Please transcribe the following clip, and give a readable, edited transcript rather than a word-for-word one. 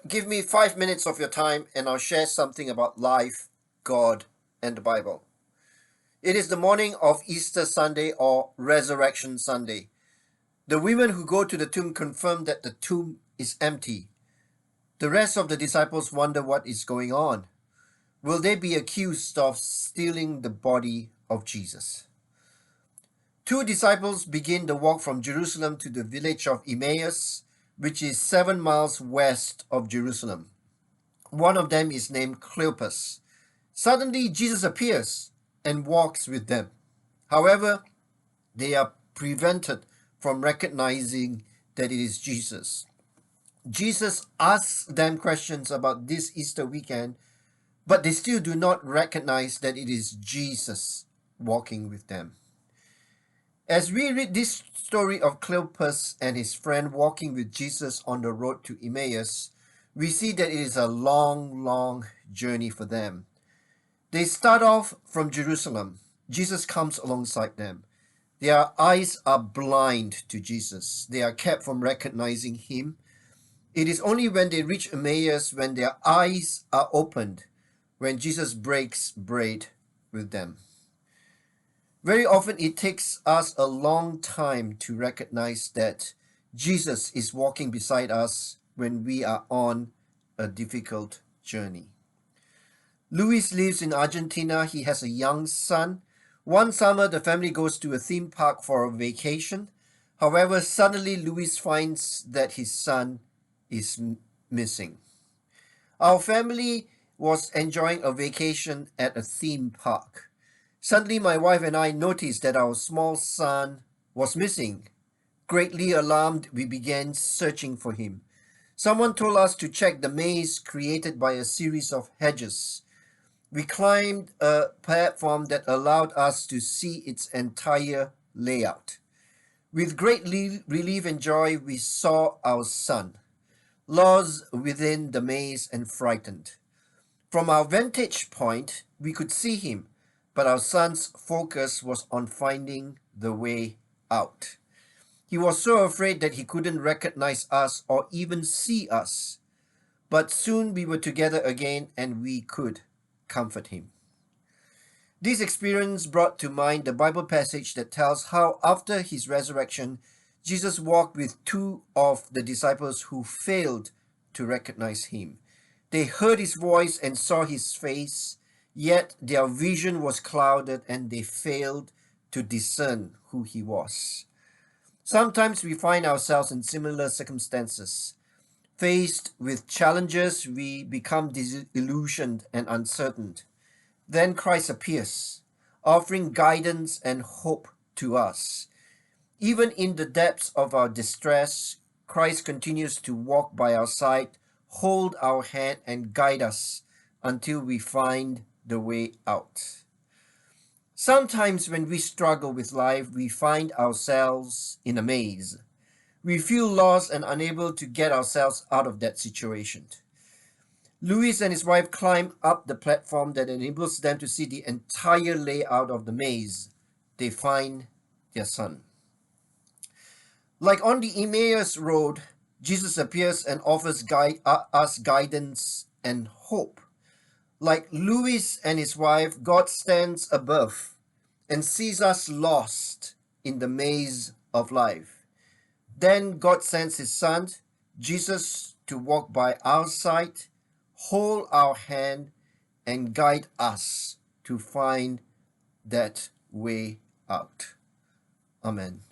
Give me 5 minutes of your time and I'll share something about life, God, and the Bible. It is the morning of Easter Sunday or Resurrection Sunday. The women who go to the tomb confirm that the tomb is empty. The rest of the disciples wonder what is going on. Will they be accused of stealing the body of Jesus? Two disciples begin the walk from Jerusalem to the village of Emmaus, which is 7 miles west of Jerusalem. One of them is named Cleopas. Suddenly, Jesus appears and walks with them. However, they are prevented from recognizing that it is Jesus. Jesus asks them questions about this Easter weekend, but they still do not recognize that it is Jesus walking with them. As we read this story of Cleopas and his friend walking with Jesus on the road to Emmaus, we see that it is a long journey for them. They start off from Jerusalem. Jesus comes alongside them. Their eyes are blind to Jesus. They are kept from recognizing him. It is only when they reach Emmaus when their eyes are opened, when Jesus breaks bread with them. Very often it takes us a long time to recognize that Jesus is walking beside us when we are on a difficult journey. Luis lives in Argentina. He has a young son. One summer, the family goes to a theme park for a vacation. However, suddenly Luis finds that his son is missing. Our family was enjoying a vacation at a theme park. Suddenly, my wife and I noticed that our small son was missing. Greatly alarmed, we began searching for him. Someone told us to check the maze created by a series of hedges. We climbed a platform that allowed us to see its entire layout. With great relief and joy, we saw our son, lost within the maze and frightened. From our vantage point, we could see him, but our son's focus was on finding the way out. He was so afraid that he couldn't recognize us or even see us. But soon we were together again and we could comfort him. This experience brought to mind the Bible passage that tells how after his resurrection, Jesus walked with two of the disciples who failed to recognize him. They heard his voice and saw his face, yet their vision was clouded and they failed to discern who he was. Sometimes we find ourselves in similar circumstances. Faced with challenges, we become disillusioned and uncertain. Then Christ appears, offering guidance and hope to us. Even in the depths of our distress, Christ continues to walk by our side, hold our hand, and guide us until we find the way out. Sometimes when we struggle with life, we find ourselves in a maze. We feel lost and unable to get ourselves out of that situation. Louis and his wife climb up the platform that enables them to see the entire layout of the maze. They find their son. Like on the Emmaus road, Jesus appears and offers us guidance and hope. Like Louis and his wife, God stands above and sees us lost in the maze of life. Then God sends his son, Jesus, to walk by our side, hold our hand, and guide us to find that way out. Amen.